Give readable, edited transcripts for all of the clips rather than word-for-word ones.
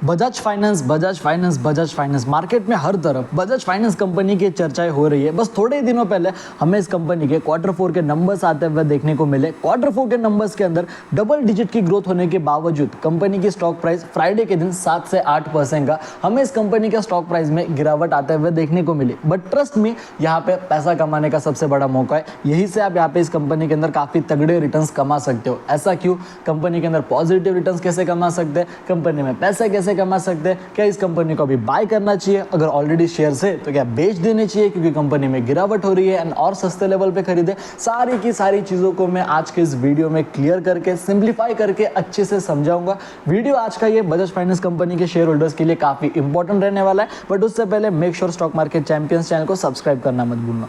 Bajaj finance Bajaj finance Bajaj finance market में हर तरफ Bajaj finance company की चर्चाएं हो रही है। बस थोड़े ही दिनों पहले हमें इस कंपनी के Q4 के नंबर्स आते हुए देखने को मिले। Q4 के नंबर्स के अंदर डबल डिजिट की ग्रोथ होने के बावजूद कंपनी की स्टॉक प्राइस फ्राइडे के दिन 7 से 8% का हमें इस कंपनी के स्टॉक प्राइस में गिरावट आते हुए देखने को मिली। बट ट्रस्ट में यहाँ पे पैसा कमाने का सबसे बड़ा मौका है। यही से आप यहाँ पे इस कंपनी के अंदर काफी तगड़े रिटर्न्स कमा सकते हो। ऐसा क्यों? कंपनी के अंदर पॉजिटिव रिटर्न्स कैसे कमा सकते हैं, कंपनी में पैसे कैसे कमा सकते हैं, क्या इस कंपनी को अभी बाय करना चाहिए, अगर ऑलरेडी शेयर्स है तो क्या बेच देने चाहिए क्योंकि कंपनी में गिरावट हो रही है एंड और सस्ते लेवल पे खरीदे। सारी की सारी चीजों को मैं आज के इस वीडियो में क्लियर करके सिंप्लीफाई करके अच्छे से समझाऊंगा। वीडियो आज का ये बजाज फाइनेंस कंपनी के शेयर होल्डर्स के लिए काफी इंपॉर्टेंट रहने वाला है। बट उससे पहले make sure stock market champions channel को सब्सक्राइब करना मत भूलना।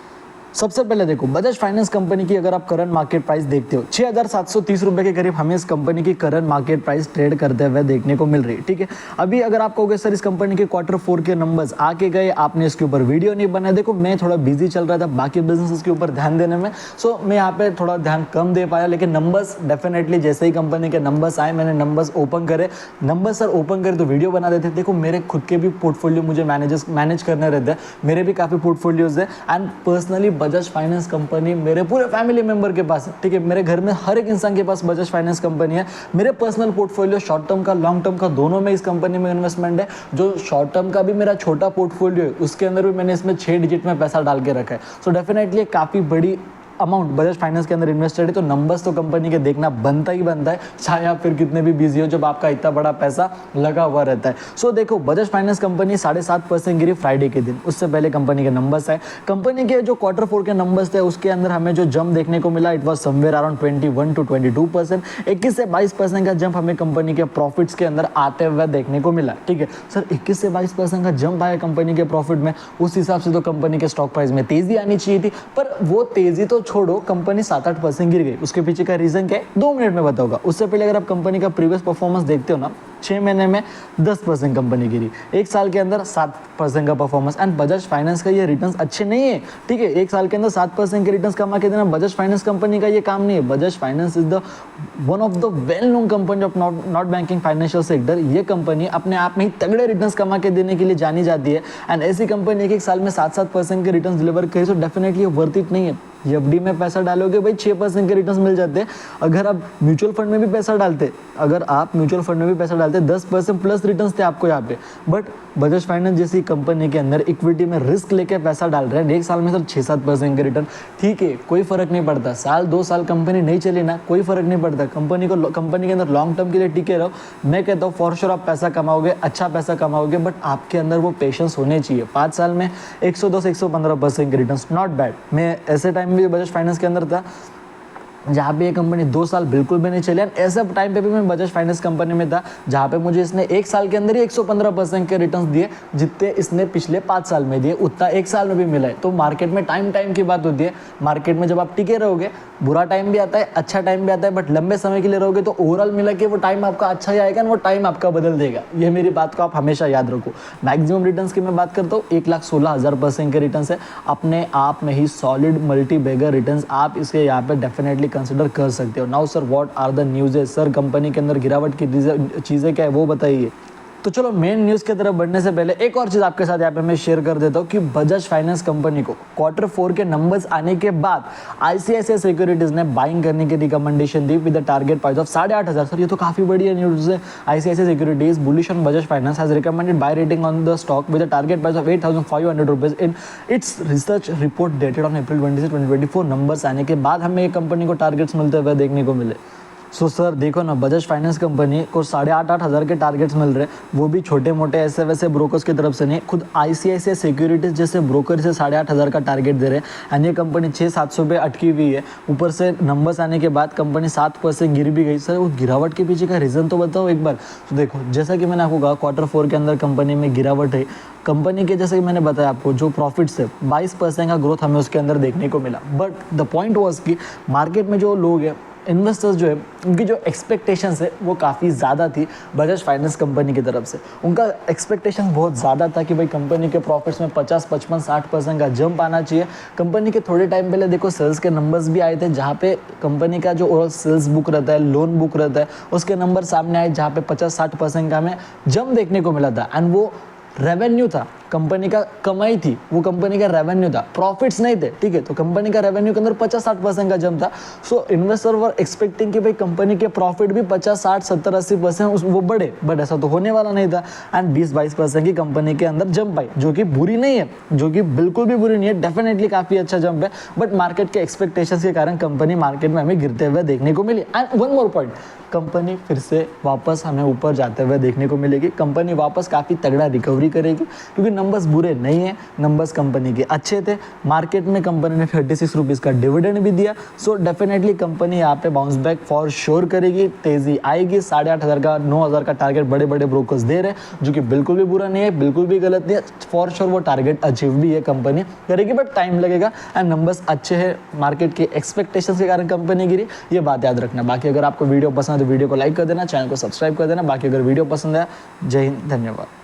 सबसे पहले देखो, बजाज फाइनेंस कंपनी की अगर आप करंट मार्केट प्राइस देखते हो 6,730 रुपए के करीब हमें इस कंपनी की करंट मार्केट प्राइस ट्रेड करते हुए देखने को मिल रही है। ठीक है, अभी अगर आप कहोगे सर इस कंपनी के Q4 के नंबर्स आके गए, आपने इसके ऊपर वीडियो नहीं बनाया, देखो मैं थोड़ा बिजी चल रहा था बाकी बिजनेस के ऊपर ध्यान देने में, सो मैं यहाँ पे थोड़ा ध्यान कम दे पाया। लेकिन नंबर्स डेफिनेटली जैसे ही कंपनी के नंबर्स आए मैंने नंबर्स ओपन करे, नंबर्स सर ओपन करे तो वीडियो बना देते। देखो मेरे खुद के भी पोर्टफोलियो मुझे मैनेज करने रहते हैं, मेरे भी काफ़ी पोर्टफोलियोज है and personally Bajaj finance company मेरे पूरे फैमिली मेंबर के पास है। ठीक है, मेरे घर में हर एक इंसान के पास बजाज फाइनेंस कंपनी है। मेरे पर्सनल पोर्टफोलियो शॉर्ट टर्म का लॉन्ग टर्म का दोनों में इस कंपनी में इन्वेस्टमेंट है। जो शॉर्ट टर्म का भी मेरा छोटा पोर्टफोलियो है उसके अंदर भी मैंने इसमें 6 डिजिट में पैसा डाल के रखा है। सो डेफिनेटली काफ़ी बड़ी अमाउंट बजाज फाइनेंस के अंदर इन्वेस्टेड है, तो नंबर्स तो कंपनी के देखना बनता ही बनता है, चाहे आप फिर कितने भी बिजी हो जब आपका इतना बड़ा पैसा लगा हुआ रहता है। सो देखो बजाज फाइनेंस कंपनी 7.5% गिरी फ्राइडे के दिन। उससे पहले कंपनी के नंबर्स आए, कंपनी के जो Q4 के नंबर्स थे उसके अंदर हमें जो जंप देखने को मिला it was somewhere around 21 to 22%। 21 से 22% का जंप हमें कंपनी के प्रॉफिट्स के अंदर आते हुए देखने को मिला। ठीक है सर, 21 से 22% का जंप आया कंपनी के प्रॉफिट में, उस हिसाब से तो कंपनी के स्टॉक प्राइस में तेजी आनी चाहिए थी, पर वो तेजी तो छोड़ो, कंपनी 7-8% गिर गई। उसके पीछे का रीजन क्या है 2 मिनट में बताऊंगा। उससे पहले अगर आप कंपनी का प्रीवियस परफॉर्मेंस देखते हो ना, 6 महीने में 10% कंपनी गिरी, 1 साल के अंदर 7% का परफॉर्मेंस। एंड बजाज फाइनेंस का ये रिटर्न्स अच्छे नहीं है। ठीक है, 1 साल के अंदर 7% के रिटर्न्स कमा के देना बजाज फाइनेंस कंपनी का ये काम नहीं है। Bajaj finance is the one of the well known company of not banking financial sector. ये कंपनी अपने आप में ही तगड़े रिटर्न्स कमा के देने के लिए जानी जाती है एंड ऐसी कंपनी एक साल में 7% के रिटर्न्स डिलीवर करे तो डेफिनेटली वर्थ इट नहीं है। एफडी में पैसा डालोगे भाई 6% के रिटर्न्स मिल जाते हैं। अगर आप म्यूचुअल फंड में भी पैसा डालते 10% प्लस रिटर्न्स थे आपको यहाँ पे। बट बजाज फाइनेंस जैसी कंपनी के अंदर इक्विटी में रिस्क लेके पैसा डाल रहे हैं, 1 साल में सर 6-7% के रिटर्न। ठीक है, कोई फर्क नहीं पड़ता, साल 2 साल कंपनी नहीं चली ना, कोई फर्क नहीं पड़ता। कंपनी के अंदर लॉन्ग टर्म के लिए टिके रहो। मैं कहता हूँ फॉर श्योर आप पैसा कमाओगे, अच्छा पैसा कमाओगे, बट आपके अंदर वो पेशेंस होने चाहिए। 5 साल में 110-115% के रिटर्न, नॉट बैड। मैं ऐसे टाइम भी बजाज फाइनेंस के अंदर था जहाँ पे ये कंपनी 2 साल बिल्कुल भी नहीं चली। ऐसे टाइम पे भी मैं बजाज फाइनेंस कंपनी में था जहाँ पे मुझे इसने 1 साल के अंदर ही 115% के रिटर्न्स दिए, जितने इसने पिछले 5 साल में दिए उतना 1 साल में भी मिला है। तो मार्केट में टाइम की बात होती है। मार्केट में जब आप टिके रहोगे, बुरा टाइम भी आता है, अच्छा टाइम भी आता है, बट लंबे समय के लिए रहोगे तो ओवरऑल मिला के वो टाइम आपका अच्छा ही आएगा, वो टाइम आपका बदल देगा। ये मेरी बात को आप हमेशा याद रखो। मैक्सिमम रिटर्न्स की मैं बात करता हूँ 1,16,000% के रिटर्न्स है, अपने आप में ही सॉलिड मल्टी बैगर रिटर्न्स। आप इसके यहाँ पे डेफिनेटली कंसिडर कर सकते हो। Now sir what are the news? Sir company के अंदर गिरावट की चीज़ें क्या है वो बताइए। तो चलो मेन न्यूज़ की तरफ बढ़ने से पहले एक और चीज़ आपके साथ यहाँ पे मैं शेयर कर देता हूँ कि बजाज फाइनेंस कंपनी को Q4 के नंबर्स आने के बाद ICICI सिक्योरिटीज़ ने बाइंग करने की recommendation the with the target price of 8,500। Sir ये तो काफ़ी बढ़िया न्यूज़ है। ICICI securities bullish on Bajaj finance has recommended buy rating on the stock with the target price of 8,500 rupees in its research report dated on April 26, 2024। Numbers आने के बाद हमें एक कंपनी को टारगेट्स मिलते हुए देखने को मिले। सो सर देखो ना, बजाज फाइनेंस कंपनी को 8,500 के टारगेट्स मिल रहे हैं, वो भी छोटे मोटे ऐसे वैसे ब्रोकर्स की तरफ से नहीं, खुद ICICI सिक्योरिटीज़ जैसे ब्रोकर से 8,500 का टारगेट दे रहे हैं एंड ये कंपनी 600-700 पे अटकी हुई है। ऊपर से नंबर्स आने के बाद कंपनी 7% गिर भी गई। सर वो गिरावट के पीछे का रीज़न तो बताओ एक बार। तो देखो जैसा कि मैंने आपको कहा Q4 के अंदर कंपनी में गिरावट है। कंपनी के जैसे कि मैंने बताया आपको जो प्रॉफिट्स है 22% का ग्रोथ हमें उसके अंदर देखने को मिला। बट द पॉइंट वॉज कि मार्केट में जो लोग हैं इन्वेस्टर्स जो है उनकी जो एक्सपेक्टेशंस है वो काफ़ी ज़्यादा थी बजाज फाइनेंस कंपनी की तरफ से। उनका एक्सपेक्टेशन बहुत ज़्यादा था कि भाई कंपनी के प्रॉफिट्स में 50, 55, 60% का जंप आना चाहिए। कंपनी के थोड़े टाइम पहले देखो सेल्स के नंबर्स भी आए थे, जहाँ पे कंपनी का जो ओवरऑल सेल्स बुक रहता है, लोन बुक रहता है, उसके नंबर सामने आए जहाँ पे 50-60% का हमें जंप देखने को मिला था। एंड वो रेवेन्यू था, कंपनी का कमाई थी, वो कंपनी का रेवेन्यू था, प्रॉफिट्स नहीं थे, ठीक है। तो कंपनी का रेवेन्यू के अंदर 50-60% का जंप था। सो इन्वेस्टर वर एक्सपेक्टिंग कि भाई कंपनी के प्रॉफिट भी 50, 60, 70, 80% वो बढ़े, बट ऐसा तो होने वाला नहीं था। एंड 20-22% की कंपनी के अंदर जंप आई, जो कि बुरी नहीं है, जो कि बिल्कुल भी बुरी नहीं है, डेफिनेटली काफ़ी अच्छा जंप है। बट मार्केट के एक्सपेक्टेशंस के कारण कंपनी मार्केट में हमें गिरते हुए देखने को मिली। And one more point, company फिर से वापस हमें ऊपर जाते हुए देखने को मिलेगी। कंपनी वापस काफ़ी तगड़ा रिकवरी करेगी, क्योंकि नंबर्स बुरे नहीं है, नंबर्स कंपनी के अच्छे थे। मार्केट में कंपनी ने 36 रुपीज़ का डिविडेंड भी दिया। सो डेफिनेटली कंपनी यहाँ पे बाउंस बैक फॉर श्योर करेगी, तेज़ी आएगी। 8,500 का 9,000 का टारगेट बड़े बड़े ब्रोकर्स दे रहे हैं, जो कि बिल्कुल भी बुरा नहीं है, बिल्कुल भी गलत नहीं है। फॉर श्योर वो टारगेट अचीव भी है कंपनी करेगी, बट टाइम लगेगा। एंड नंबर्स अच्छे हैं, मार्केट के एक्सपेक्टेशंस के कारण कंपनी गिरी, ये बात याद रखना। बाकी अगर आपको वीडियो पसंद है तो वीडियो को लाइक कर देना, चैनल को सब्सक्राइब कर देना। बाकी अगर वीडियो पसंद है, जय हिंद, धन्यवाद।